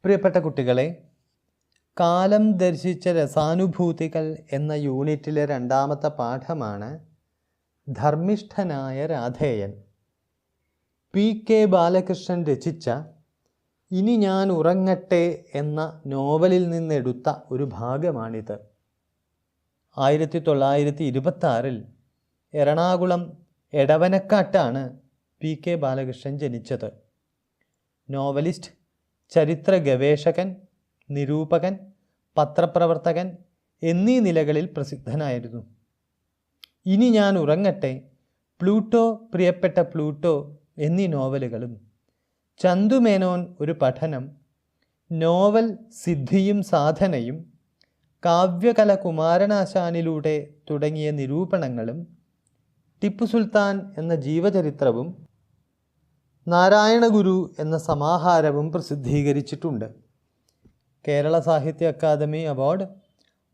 പ്രിയപ്പെട്ട കുട്ടികളെ, കാലം ദർശിച്ച രസാനുഭൂതികൾ എന്ന യൂണിറ്റിലെ രണ്ടാമത്തെ പാഠമാണ് ധർമ്മിഷ്ഠനായ രാധേയൻ. P.K. ബാലകൃഷ്ണൻ രചിച്ച ഇനി ഞാൻ ഉറങ്ങട്ടെ എന്ന നോവലിൽ നിന്നെടുത്ത ഒരു ഭാഗമാണിത്. 1926 എറണാകുളം എടവനക്കാട്ടാണ് P.K. ബാലകൃഷ്ണൻ ജനിച്ചത്. നോവലിസ്റ്റ്, ചരിത്ര ഗവേഷകൻ, നിരൂപകൻ, പത്രപ്രവർത്തകൻ എന്നീ നിലകളിൽ പ്രസിദ്ധനായിരുന്നു. ഇനി ഞാൻ ഉറങ്ങട്ടെ, പ്ലൂട്ടോ, പ്രിയപ്പെട്ട പ്ലൂട്ടോ എന്നീ നോവലുകളും, ചന്തുമേനോൻ ഒരു പഠനം, നോവൽ സിദ്ധിയും സാധനയും, കാവ്യകല കുമാരനാശാനിലൂടെ തുടങ്ങിയ നിരൂപണങ്ങളും, ടിപ്പു സുൽത്താൻ എന്ന ജീവചരിത്രവും, നാരായണ ഗുരു എന്ന സമാഹാരവും പ്രസിദ്ധീകരിച്ചിട്ടുണ്ട്. കേരള സാഹിത്യ അക്കാദമി അവാർഡ്,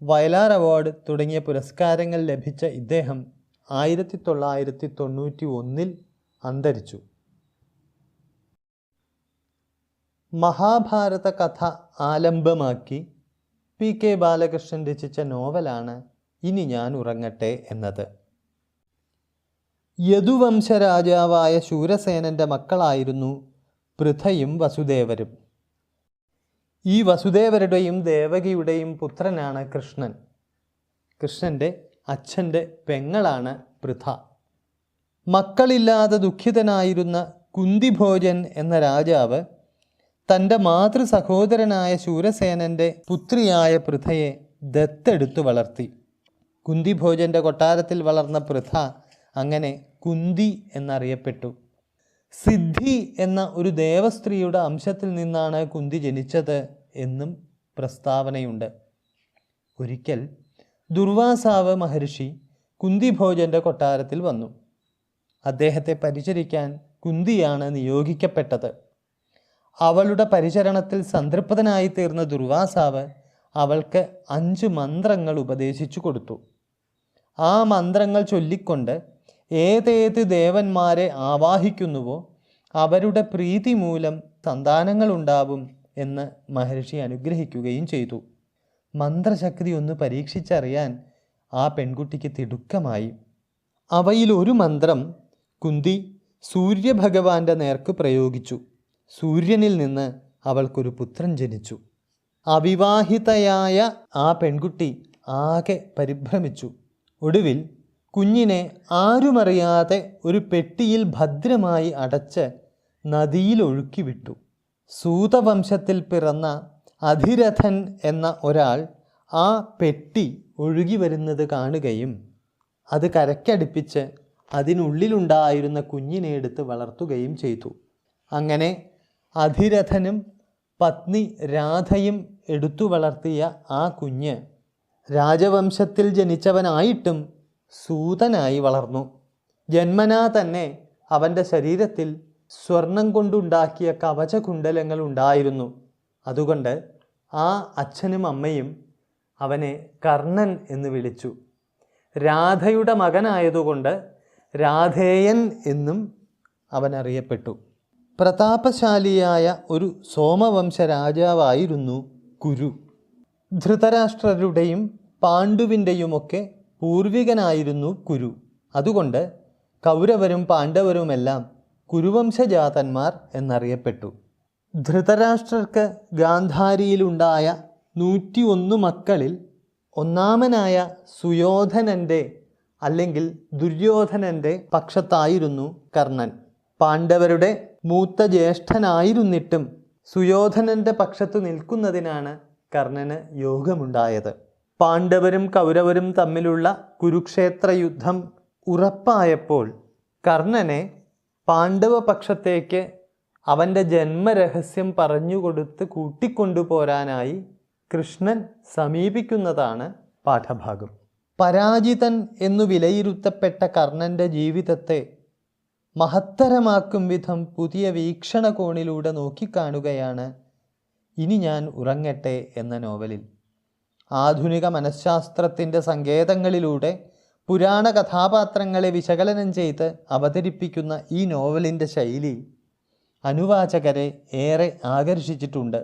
വയലാർ അവാർഡ് തുടങ്ങിയ പുരസ്കാരങ്ങൾ ലഭിച്ച ഇദ്ദേഹം 1991 അന്തരിച്ചു. മഹാഭാരത കഥ ആലംബമാക്കി P.K. ബാലകൃഷ്ണൻ രചിച്ച നോവലാണ് ഇനി ഞാൻ ഉറങ്ങട്ടെ എന്നത്. യദുവംശരാജാവായ ശൂരസേനൻ്റെ മക്കളായിരുന്നു പൃഥയും വസുദേവരും. ഈ വസുദേവരുടെയും ദേവകിയുടെയും പുത്രനാണ് കൃഷ്ണൻ. കൃഷ്ണൻ്റെ അച്ഛൻ്റെ പെങ്ങളാണ് പൃഥ. മക്കളില്ലാതെ ദുഃഖിതനായിരുന്ന കുന്തിഭോജൻ എന്ന രാജാവ് തൻ്റെ മാതൃ സഹോദരനായ ശൂരസേനൻ്റെ പുത്രിയായ പൃഥയെ ദത്തെടുത്തു വളർത്തി. കുന്തിഭോജൻ്റെ കൊട്ടാരത്തിൽ വളർന്ന പൃഥ അങ്ങനെ കുന്തി എന്നറിയപ്പെട്ടു. സിദ്ധി എന്ന ഒരു ദേവസ്ത്രീയുടെ അംശത്തിൽ നിന്നാണ് കുന്തി ജനിച്ചത് എന്നും പ്രസ്താവനയുണ്ട്. ഒരിക്കൽ ദുർവാസാവ് മഹർഷി കുന്തിഭോജൻ്റെ കൊട്ടാരത്തിൽ വന്നു. അദ്ദേഹത്തെ പരിചരിക്കാൻ കുന്തിയാണ് നിയോഗിക്കപ്പെട്ടത്. അവളുടെ പരിചരണത്തിൽ സംതൃപ്തനായി തീർന്ന ദുർവാസാവ് അവൾക്ക് 5 മന്ത്രങ്ങൾ ഉപദേശിച്ചു കൊടുത്തു. ആ മന്ത്രങ്ങൾ ചൊല്ലിക്കൊണ്ട് ഏതേത് ദേവന്മാരെ ആവാഹിക്കുന്നുവോ അവരുടെ പ്രീതി മൂലം സന്താനങ്ങളുണ്ടാവും എന്ന് മഹർഷി അനുഗ്രഹിക്കുകയും ചെയ്തു. മന്ത്രശക്തി ഒന്ന് പരീക്ഷിച്ചറിയാൻ ആ പെൺകുട്ടിക്ക് തിടുക്കമായി. അവയിൽ ഒരു മന്ത്രം കുന്തി സൂര്യഭഗവാന്റെ നേർക്ക് പ്രയോഗിച്ചു. സൂര്യനിൽ നിന്ന് അവൾക്കൊരു പുത്രൻ ജനിച്ചു. അവിവാഹിതയായ ആ പെൺകുട്ടി ആകെ പരിഭ്രമിച്ചു. ഒടുവിൽ കുഞ്ഞിനെ ആരുമറിയാതെ ഒരു പെട്ടിയിൽ ഭദ്രമായി അടച്ച് നദിയിൽ ഒഴുക്കിവിട്ടു. സൂതവംശത്തിൽ പിറന്ന അധിരഥൻ എന്ന ഒരാൾ ആ പെട്ടി ഒഴുകി വരുന്നത് കാണുകയും അത് കരയ്ക്കടുപ്പിച്ച് അതിനുള്ളിലുണ്ടായിരുന്ന കുഞ്ഞിനെ എടുത്ത് വളർത്തുകയും ചെയ്തു. അങ്ങനെ അധിരഥനും പത്നി രാധയും എടുത്തു വളർത്തിയ ആ കുഞ്ഞ് രാജവംശത്തിൽ ജനിച്ചവനായിട്ടും സൂതനായി വളർന്നു. ജന്മനാ തന്നെ അവൻ്റെ ശരീരത്തിൽ സ്വർണം കൊണ്ടുണ്ടാക്കിയ കവചകുണ്ടലങ്ങൾ ഉണ്ടായിരുന്നു. അതുകൊണ്ട് ആ അച്ഛനും അമ്മയും അവനെ കർണൻ എന്ന് വിളിച്ചു. രാധയുടെ മകനായതുകൊണ്ട് രാധേയൻ എന്നും അവൻ അറിയപ്പെട്ടു. പ്രതാപശാലിയായ ഒരു സോമവംശ രാജാവായിരുന്നു കുരു. ധൃതരാഷ്ട്രരുടെയും പാണ്ഡുവിൻ്റെയുമൊക്കെ പൂർവികനായിരുന്നു കുരു. അതുകൊണ്ട് കൗരവരും പാണ്ഡവരുമെല്ലാം കുരുവംശജാതന്മാർ എന്നറിയപ്പെട്ടു. ധൃതരാഷ്ട്രർക്ക് ഗാന്ധാരിയിലുണ്ടായ 101 മക്കളിൽ ഒന്നാമനായ സുയോധനൻ്റെ അല്ലെങ്കിൽ ദുര്യോധനൻ്റെ പക്ഷത്തായിരുന്നു കർണൻ. പാണ്ഡവരുടെ മൂത്ത ജ്യേഷ്ഠനായിരുന്നിട്ടും സുയോധനൻ്റെ പക്ഷത്ത് നിൽക്കുന്നതിനാണ് കർണന് യോഗമുണ്ടായത്. പാണ്ഡവരും കൗരവരും തമ്മിലുള്ള കുരുക്ഷേത്ര യുദ്ധം ഉറപ്പായപ്പോൾ കർണനെ പാണ്ഡവ പക്ഷത്തേക്ക് അവൻ്റെ ജന്മരഹസ്യം പറഞ്ഞുകൊടുത്ത് കൂട്ടിക്കൊണ്ടുപോരാനായി കൃഷ്ണൻ സമീപിക്കുന്നതാണ് പാഠഭാഗം. പരാജിതൻ എന്നു വിലയിരുത്തപ്പെട്ട കർണൻ്റെ ജീവിതത്തെ മഹത്തരമാക്കും വിധം പുതിയ വീക്ഷണകോണിലൂടെ നോക്കിക്കാണുകയാണ് ഇനി ഞാൻ ഉറങ്ങട്ടെ എന്ന നോവലിൽ. ആധുനിക മനഃശാസ്ത്രത്തിൻ്റെ സങ്കേതങ്ങളിലൂടെ പുരാണ കഥാപാത്രങ്ങളെ വിശകലനം ചെയ്ത് അവതരിപ്പിക്കുന്ന ഈ നോവലിൻ്റെ ശൈലി അനുവാചകരെ ഏറെ ആകർഷിച്ചിട്ടുണ്ട്.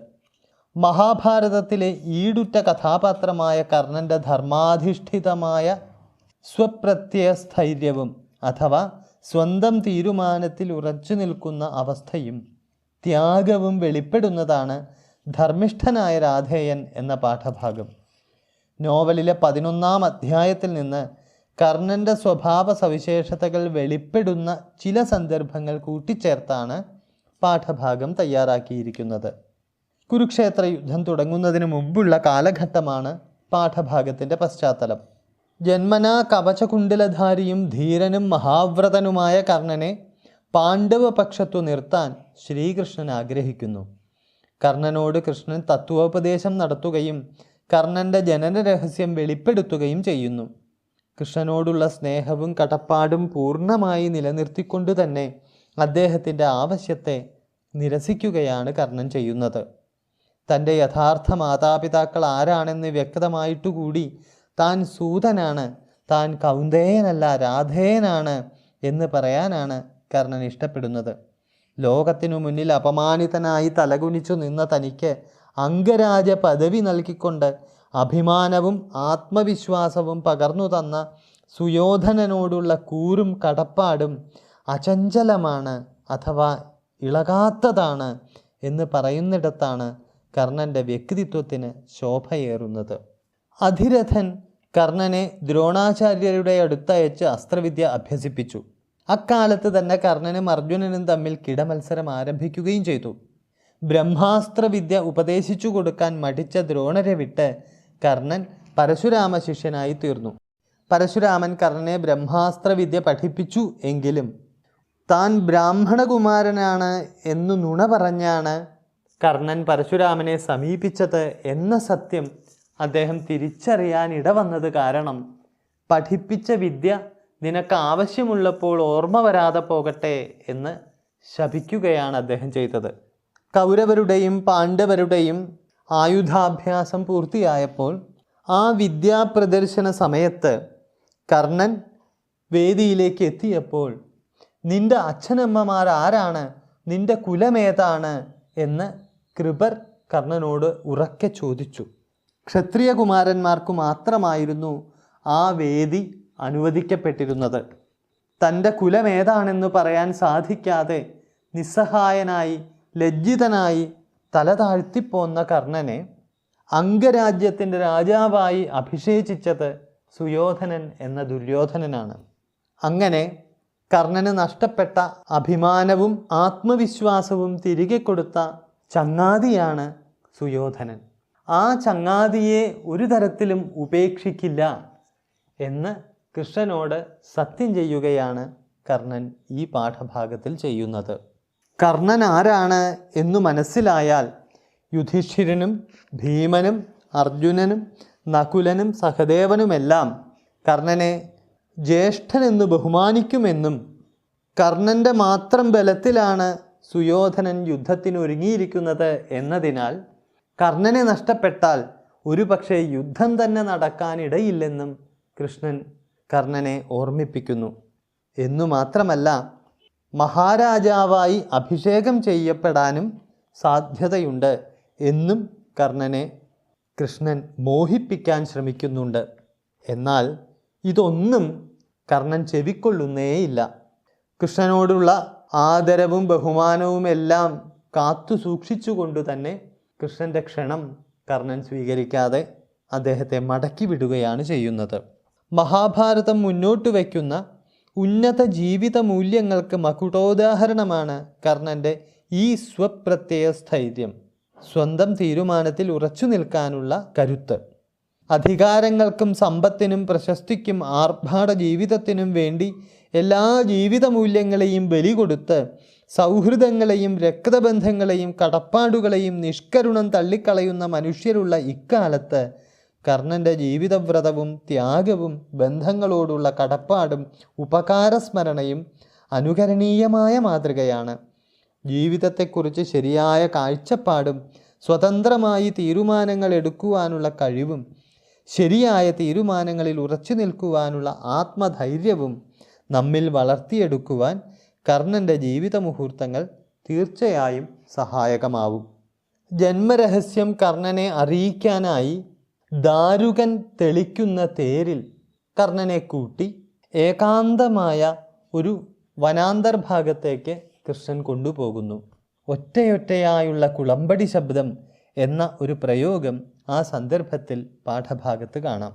മഹാഭാരതത്തിലെ ഈടുറ്റ കഥാപാത്രമായ കർണൻ്റെ ധർമാധിഷ്ഠിതമായ സ്വപ്രത്യയസ്ഥൈര്യവും അഥവാ സ്വന്തം തീരുമാനത്തിൽ ഉറച്ചു നിൽക്കുന്ന അവസ്ഥയും ത്യാഗവും വെളിപ്പെടുന്നതാണ് ധർമ്മിഷ്ഠനായ രാധേയൻ എന്ന പാഠഭാഗം. നോവലിലെ 11-ാം അധ്യായത്തിൽ നിന്ന് കർണൻ്റെ സ്വഭാവ സവിശേഷതകൾ വെളിപ്പെടുന്ന ചില സന്ദർഭങ്ങൾ കൂട്ടിച്ചേർത്താണ് പാഠഭാഗം തയ്യാറാക്കിയിരിക്കുന്നത്. കുരുക്ഷേത്ര യുദ്ധം തുടങ്ങുന്നതിന് മുമ്പുള്ള കാലഘട്ടമാണ് പാഠഭാഗത്തിൻ്റെ പശ്ചാത്തലം. ജന്മനാ കവചകുണ്ഡലധാരിയും ധീരനും മഹാവ്രതനുമായ കർണനെ പാണ്ഡവപക്ഷത്തു നിർത്താൻ ശ്രീകൃഷ്ണൻ ആഗ്രഹിക്കുന്നു. കർണനോട് കൃഷ്ണൻ തത്വോപദേശം നടത്തുകയും കർണൻ്റെ ജനന രഹസ്യം വെളിപ്പെടുത്തുകയും ചെയ്യുന്നു. കൃഷ്ണനോടുള്ള സ്നേഹവും കടപ്പാടും പൂർണ്ണമായി നിലനിർത്തിക്കൊണ്ടു തന്നെ അദ്ദേഹത്തിൻ്റെ ആവശ്യത്തെ നിരസിക്കുകയാണ് കർണൻ ചെയ്യുന്നത്. തൻ്റെ യഥാർത്ഥ മാതാപിതാക്കൾ ആരാണെന്ന് വ്യക്തമായിട്ടുകൂടി താൻ സൂതനാണ്, താൻ കൗന്ദേയനല്ല രാധേയനാണ് എന്ന് പറയാനാണ് കർണൻ ഇഷ്ടപ്പെടുന്നത്. ലോകത്തിനു മുന്നിൽ അപമാനിതനായി തലകുനിച്ചു നിന്ന തനിക്ക് അംഗരാജ പദവി നൽകിക്കൊണ്ട് അഭിമാനവും ആത്മവിശ്വാസവും പകർന്നു തന്ന സുയോധനനോടുള്ള കൂറും കടപ്പാടും അചഞ്ചലമാണ് അഥവാ ഇളകാത്തതാണ് എന്ന് പറയുന്നിടത്താണ് കർണൻ്റെ വ്യക്തിത്വത്തിന് ശോഭയേറുന്നത്. അധിരഥൻ കർണനെ ദ്രോണാചാര്യരുടെ അടുത്തയച്ച് അസ്ത്രവിദ്യ അഭ്യസിപ്പിച്ചു. അക്കാലത്ത് തന്നെ കർണനും അർജുനനും തമ്മിൽ കിടമത്സരം ആരംഭിക്കുകയും ചെയ്തു. ബ്രഹ്മാസ്ത്രവിദ്യ ഉപദേശിച്ചു കൊടുക്കാൻ മടിച്ച ദ്രോണരെ വിട്ട് കർണൻ പരശുരാമ ശിഷ്യനായി തീർന്നു. പരശുരാമൻ കർണനെ ബ്രഹ്മാസ്ത്രവിദ്യ പഠിപ്പിച്ചു എങ്കിലും താൻ ബ്രാഹ്മണകുമാരനാണ് എന്നു നുണ പറഞ്ഞാണ് കർണൻ പരശുരാമനെ സമീപിച്ചത് എന്ന സത്യം അദ്ദേഹം തിരിച്ചറിയാനിടവന്നത് കാരണം പഠിപ്പിച്ച വിദ്യ നിനക്ക് ആവശ്യമുള്ളപ്പോൾ ഓർമ്മ വരാതെ പോകട്ടെ എന്ന് ശപിക്കുകയാണ് അദ്ദേഹം ചെയ്തത്. കൗരവരുടെയും പാണ്ഡവരുടെയും ആയുധാഭ്യാസം പൂർത്തിയായപ്പോൾ ആ വിദ്യാപ്രദർശന സമയത്ത് കർണൻ വേദിയിലേക്ക് എത്തിയപ്പോൾ നിന്റെ അച്ഛനമ്മമാർ ആരാണ്, നിന്റെ കുലമേതാണ് എന്ന് കൃപർ കർണനോട് ഉറക്കെ ചോദിച്ചു. ക്ഷത്രിയകുമാരന്മാർക്ക് മാത്രമായിരുന്നു ആ വേദി അനുവദിക്കപ്പെട്ടിരുന്നത്. തൻ്റെ കുലമേതാണെന്ന് പറയാൻ സാധിക്കാതെ നിസ്സഹായനായി ലജ്ജിതനായി തല താഴ്ത്തിപ്പോന്ന കർണനെ അംഗരാജ്യത്തിൻ്റെ രാജാവായി അഭിഷേചിച്ചത് സുയോധനൻ എന്ന ദുര്യോധനനാണ്. അങ്ങനെ കർണന് നഷ്ടപ്പെട്ട അഭിമാനവും ആത്മവിശ്വാസവും തിരികെ കൊടുത്ത ചങ്ങാതിയാണ് സുയോധനൻ. ആ ചങ്ങാതിയെ ഒരു തരത്തിലും ഉപേക്ഷിക്കില്ല എന്ന് കൃഷ്ണനോട് സത്യം ചെയ്യുകയാണ് കർണൻ ഈ പാഠഭാഗത്തിൽ ചെയ്യുന്നത്. കർണൻ ആരാണ് എന്നു മനസ്സിലായാൽ യുധിഷ്ഠിരനും ഭീമനും അർജുനനും നകുലനും സഹദേവനുമെല്ലാം കർണനെ ജ്യേഷ്ഠനെന്ന് ബഹുമാനിക്കുമെന്നും കർണൻ്റെ മാത്രം ബലത്തിലാണ് സുയോധനൻ യുദ്ധത്തിനൊരുങ്ങിയിരിക്കുന്നത് എന്നതിനാൽ കർണനെ നഷ്ടപ്പെട്ടാൽ ഒരുപക്ഷെ യുദ്ധം തന്നെ നടക്കാനിടയില്ലെന്നും കൃഷ്ണൻ കർണനെ ഓർമ്മിപ്പിക്കുന്നു. എന്നു മാത്രമല്ല മഹാരാജാവായി അഭിഷേകം ചെയ്യപ്പെടാനും സാധ്യതയുണ്ട് എന്നും കർണനെ കൃഷ്ണൻ മോഹിപ്പിക്കാൻ ശ്രമിക്കുന്നുണ്ട്. എന്നാൽ ഇതൊന്നും കർണൻ ചെവിക്കൊള്ളുന്നേയില്ല. കൃഷ്ണനോടുള്ള ആദരവും ബഹുമാനവുമെല്ലാം കാത്തു സൂക്ഷിച്ചുകൊണ്ടു തന്നെ കൃഷ്ണൻ്റെ ക്ഷണം കർണൻ സ്വീകരിക്കാതെ അദ്ദേഹത്തെ മടക്കി വിടുകയാണ് ചെയ്യുന്നത്. മഹാഭാരതം മുന്നോട്ട് വയ്ക്കുന്ന ഉന്നത ജീവിത മൂല്യങ്ങൾക്ക് മകുടോദാഹരണമാണ് കർണൻ്റെ ഈ സ്വപ്രത്യയസ്ഥൈര്യം, സ്വന്തം തീരുമാനത്തിൽ ഉറച്ചു നിൽക്കാനുള്ള കരുത്ത്. അധികാരങ്ങൾക്കും സമ്പത്തിനും പ്രശസ്തിക്കും ആർഭാട ജീവിതത്തിനും വേണ്ടി എല്ലാ ജീവിത മൂല്യങ്ങളെയും ബലി കൊടുത്ത് സൗഹൃദങ്ങളെയും രക്തബന്ധങ്ങളെയും കടപ്പാടുകളെയും നിഷ്കരുണം തള്ളിക്കളയുന്ന മനുഷ്യരുള്ള ഇക്കാലത്ത് കർണൻ്റെ ജീവിതവ്രതവും ത്യാഗവും ബന്ധങ്ങളോടുള്ള കടപ്പാടും ഉപകാരസ്മരണയും അനുകരണീയമായ മാതൃകയാണ്. ജീവിതത്തെക്കുറിച്ച് ശരിയായ കാഴ്ചപ്പാടും സ്വതന്ത്രമായി തീരുമാനങ്ങൾ എടുക്കുവാനുള്ള കഴിവും ശരിയായ തീരുമാനങ്ങളിൽ ഉറച്ചു നിൽക്കുവാനുള്ള ആത്മധൈര്യവും നമ്മിൽ വളർത്തിയെടുക്കുവാൻ കർണൻ്റെ ജീവിത മുഹൂർത്തങ്ങൾ തീർച്ചയായും സഹായകമാവും. ജന്മരഹസ്യം കർണനെ അറിയിക്കാനായി ദാരുകൻ തെളിക്കുന്ന തേരിൽ കർണനെ കൂട്ടി ഏകാന്തമായ ഒരു വനാന്തർഭാഗത്തേക്ക് കൃഷ്ണൻ കൊണ്ടുപോകുന്നു. ഒറ്റയൊറ്റയായുള്ള കുളമ്പടി ശബ്ദം എന്ന ഒരു പ്രയോഗം ആ സന്ദർഭത്തിൽ പാഠഭാഗത്ത് കാണാം.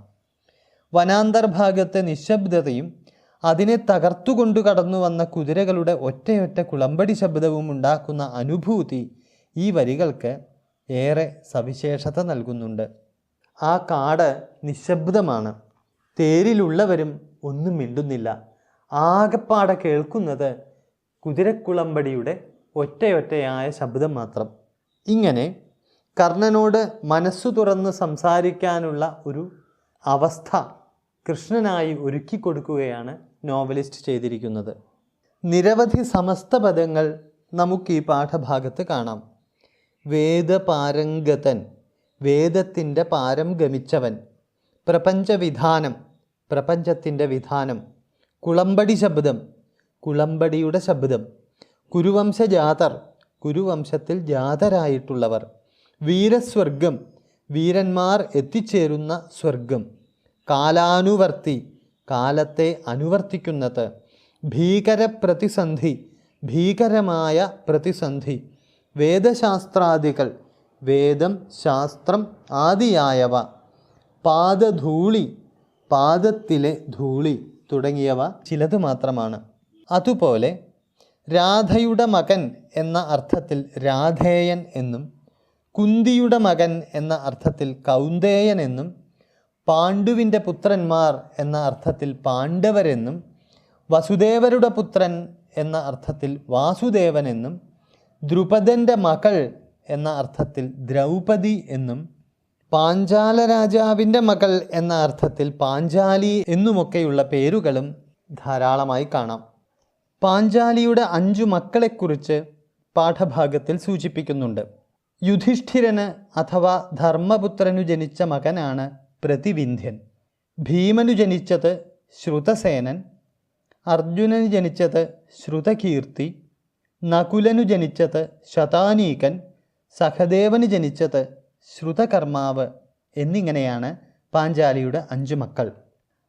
വനാന്തർഭാഗത്തെ നിശബ്ദതയും അതിനെ തകർത്തുകൊണ്ടു കടന്നു വന്ന കുതിരകളുടെ ഒറ്റയൊറ്റ കുളമ്പടി ശബ്ദവും ഉണ്ടാക്കുന്ന അനുഭൂതി ഈ വരികൾക്ക് ഏറെ സവിശേഷത നൽകുന്നുണ്ട്. ആ കാട് നിശബ്ദമാണ്. തേരിലുള്ളവരും ഒന്നും മിണ്ടുന്നില്ല. ആകപ്പാടെ കേൾക്കുന്നത് കുതിരക്കുളമ്പടിയുടെ ഒറ്റയൊറ്റയായ ശബ്ദം മാത്രം. ഇങ്ങനെ കർണനോട് മനസ്സു തുറന്ന് സംസാരിക്കാനുള്ള ഒരു അവസ്ഥ കൃഷ്ണനായി ഒരുക്കി കൊടുക്കുകയാണ് നോവലിസ്റ്റ് ചെയ്തിരിക്കുന്നത്. നിരവധി സമസ്ത പദങ്ങൾ നമുക്ക് ഈ പാഠഭാഗത്ത് കാണാം. വേദപാരംഗതൻ, വേദത്തിൻ്റെ പാരം ഗമിച്ചവൻ. പ്രപഞ്ചവിധാനം, പ്രപഞ്ചത്തിൻ്റെ വിധാനം. കുളമ്പടി ശബ്ദം, കുളമ്പടിയുടെ ശബ്ദം. കുരുവംശജാതർ, കുരുവംശത്തിൽ ജാതരായിട്ടുള്ളവർ. വീരസ്വർഗം, വീരന്മാർ എത്തിച്ചേരുന്ന സ്വർഗം. കാലാനുവർത്തി, കാലത്തെ അനുവർത്തിക്കുന്നത്. ഭീകരപ്രതിസന്ധി, ഭീകരമായ പ്രതിസന്ധി. വേദശാസ്ത്രാദികൾ, വേദം ശാസ്ത്രം ആദിയായവ. പാദധൂളി, പാദത്തിലെ ധൂളി തുടങ്ങിയവ ചിലത് മാത്രമാണ്. അതുപോലെ രാധയുടെ മകൻ എന്ന അർത്ഥത്തിൽ രാധേയൻ എന്നും കുന്തിയുടെ മകൻ എന്ന അർത്ഥത്തിൽ കൗന്ദേയൻ എന്നും പാണ്ഡുവിൻ്റെ പുത്രന്മാർ എന്ന അർത്ഥത്തിൽ പാണ്ഡവരെന്നും വസുദേവരുടെ പുത്രൻ എന്ന അർത്ഥത്തിൽ വാസുദേവൻ എന്നും ദ്രുപദൻ്റെ മകൾ എന്ന അർത്ഥത്തിൽ ദ്രൗപദി എന്നും പാഞ്ചാല രാജാവിൻ്റെ മകൾ എന്ന അർത്ഥത്തിൽ പാഞ്ചാലി എന്നുമൊക്കെയുള്ള പേരുകളും ധാരാളമായി കാണാം. പാഞ്ചാലിയുടെ 5 മക്കളെക്കുറിച്ച് പാഠഭാഗത്തിൽ സൂചിപ്പിക്കുന്നുണ്ട്. യുധിഷ്ഠിരന് അഥവാ ധർമ്മപുത്രനു ജനിച്ച മകനാണ് പ്രതിവിന്ധ്യൻ. ഭീമനു ജനിച്ചത് ശ്രുതസേനൻ. അർജുനന് ജനിച്ചത് ശ്രുതകീർത്തി. നകുലനു ജനിച്ചത് ശതാനീകൻ. സഹദേവന് ജനിച്ചത് ശ്രുതകർമാവ് എന്നിങ്ങനെയാണ് പാഞ്ചാലിയുടെ 5 മക്കൾ.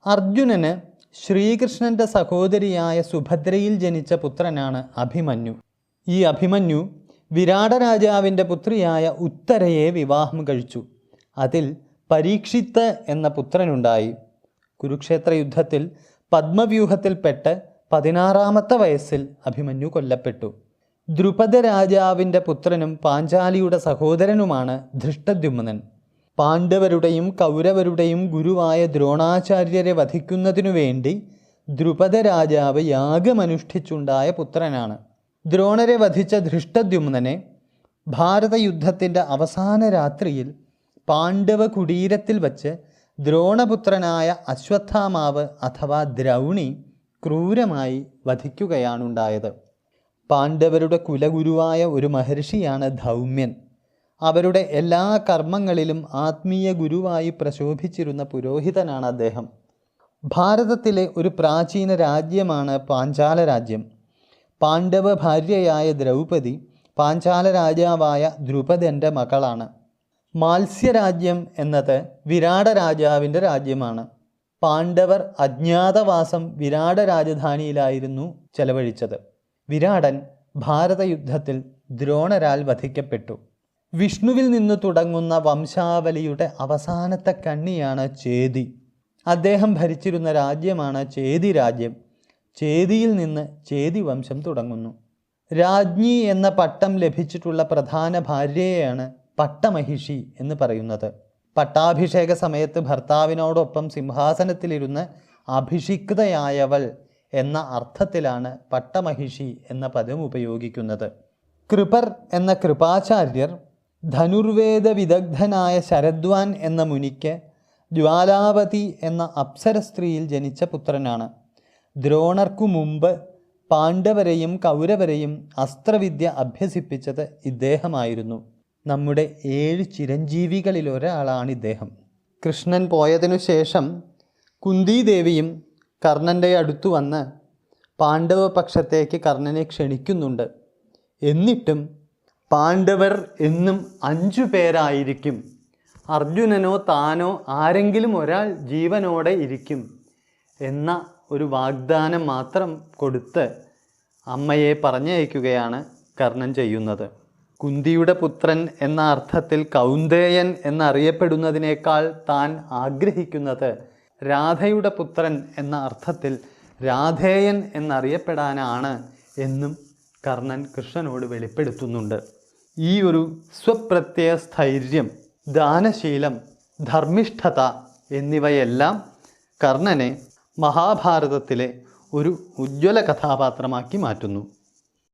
അർജുനന് ശ്രീകൃഷ്ണൻ്റെ സഹോദരിയായ സുഭദ്രയിൽ ജനിച്ച പുത്രനാണ് അഭിമന്യു. ഈ അഭിമന്യു വിരാട രാജാവിൻ്റെ പുത്രിയായ ഉത്തരയെ വിവാഹം കഴിച്ചു. അതിൽ പരീക്ഷിത്ത് എന്ന പുത്രനുണ്ടായി. കുരുക്ഷേത്ര യുദ്ധത്തിൽ പത്മവ്യൂഹത്തിൽപ്പെട്ട് 16-ാമത്തെ വയസ്സിൽ അഭിമന്യു കൊല്ലപ്പെട്ടു. ദ്രുപദ രാജാവിൻ്റെ പുത്രനും പാഞ്ചാലിയുടെ സഹോദരനുമാണ് ധൃഷ്ടദ്യുമ്നൻ. പാണ്ഡവരുടെയും കൗരവരുടെയും ഗുരുവായ ദ്രോണാചാര്യരെ വധിക്കുന്നതിനു വേണ്ടി ദ്രുപദ രാജാവ് യാഗമനുഷ്ഠിച്ചുണ്ടായ പുത്രനാണ്. ദ്രോണരെ വധിച്ച ധൃഷ്ടദ്യുമ്നനെ ഭാരതയുദ്ധത്തിൻ്റെ അവസാന രാത്രിയിൽ പാണ്ഡവ കുടീരത്തിൽ വച്ച് ദ്രോണപുത്രനായ അശ്വത്ഥാമാവ് അഥവാ ദ്രൗണി ക്രൂരമായി വധിക്കുകയാണുണ്ടായത്. പാണ്ഡവരുടെ കുലഗുരുവായ ഒരു മഹർഷിയാണ് ധൗമ്യൻ. അവരുടെ എല്ലാ കർമ്മങ്ങളിലും ആത്മീയ ഗുരുവായി പ്രശോഭിച്ചിരുന്ന പുരോഹിതനാണ് അദ്ദേഹം. ഭാരതത്തിലെ ഒരു പ്രാചീന രാജ്യമാണ് പാഞ്ചാല രാജ്യം. പാണ്ഡവ ഭാര്യയായ ദ്രൗപദി പാഞ്ചാല രാജാവായ ദ്രുപദൻ്റെ മകളാണ്. മാത്സ്യരാജ്യം എന്നത് വിരാട രാജാവിൻ്റെ രാജ്യമാണ്. പാണ്ഡവർ അജ്ഞാതവാസം വിരാട രാജധാനിയിലായിരുന്നു ചെലവഴിച്ചത്. വിരാടൻ ഭാരതയുദ്ധത്തിൽ ദ്രോണരാൽ വധിക്കപ്പെട്ടു. വിഷ്ണുവിൽ നിന്ന് തുടങ്ങുന്ന വംശാവലിയുടെ അവസാനത്തെ കണ്ണിയാണ് ചേതി. അദ്ദേഹം ഭരിച്ചിരുന്ന രാജ്യമാണ് ചേതി രാജ്യം. ചേതിയിൽ നിന്ന് ചേതി വംശം തുടങ്ങുന്നു. രാജ്ഞി എന്ന പട്ടം ലഭിച്ചിട്ടുള്ള പ്രധാന ഭാര്യയെയാണ് പട്ടമഹിഷി എന്ന് പറയുന്നത്. പട്ടാഭിഷേക സമയത്ത് ഭർത്താവിനോടൊപ്പം സിംഹാസനത്തിലിരുന്ന് അഭിഷിക്തയായവൾ എന്ന അർത്ഥത്തിലാണ് പട്ടമഹിഷി എന്ന പദം ഉപയോഗിക്കുന്നത്. കൃപർ എന്ന കൃപാചാര്യർ ധനുർവേദ വിദഗ്ധനായ ശരദ്വാൻ എന്ന മുനിക്ക് ജ്വാലാവതി എന്ന അപ്സര സ്ത്രീയിൽ ജനിച്ച പുത്രനാണ്. ദ്രോണർക്കു മുമ്പ് പാണ്ഡവരെയും കൗരവരെയും അസ്ത്രവിദ്യ അഭ്യസിപ്പിച്ചത് ഇദ്ദേഹമായിരുന്നു. നമ്മുടെ 7 ചിരഞ്ജീവികളിലൊരാളാണ് ഇദ്ദേഹം. കൃഷ്ണൻ പോയതിനു ശേഷം കുന്തിദേവിയും കർണൻ്റെ അടുത്തു വന്ന് പാണ്ഡവ പക്ഷത്തേക്ക് കർണനെ ക്ഷണിക്കുന്നുണ്ട്. എന്നിട്ടും പാണ്ഡവർ എന്നും 5 പേരായിരിക്കും. അർജുനനോ താനോ ആരെങ്കിലും ഒരാൾ ജീവനോടെ ഇരിക്കും എന്ന ഒരു വാഗ്ദാനം മാത്രം കൊടുത്ത് അമ്മയെ പറഞ്ഞയക്കുകയാണ് കർണൻ ചെയ്യുന്നത്. കുന്തിയുടെ പുത്രൻ എന്ന അർത്ഥത്തിൽ കൗന്ദേയൻ എന്നറിയപ്പെടുന്നതിനേക്കാൾ താൻ ആഗ്രഹിക്കുന്നത് രാധയുടെ പുത്രൻ എന്ന അർത്ഥത്തിൽ രാധേയൻ എന്നറിയപ്പെടാനാണ് എന്നും കർണൻ കൃഷ്ണനോട് വെളിപ്പെടുത്തുന്നുണ്ട്. ഈ ഒരു സ്വപ്രത്യയ സ്ഥൈര്യം, ദാനശീലം, ധർമ്മിഷ്ഠത എന്നിവയെല്ലാം കർണനെ മഹാഭാരതത്തിലെ ഒരു ഉജ്ജ്വല കഥാപാത്രമാക്കി മാറ്റുന്നു.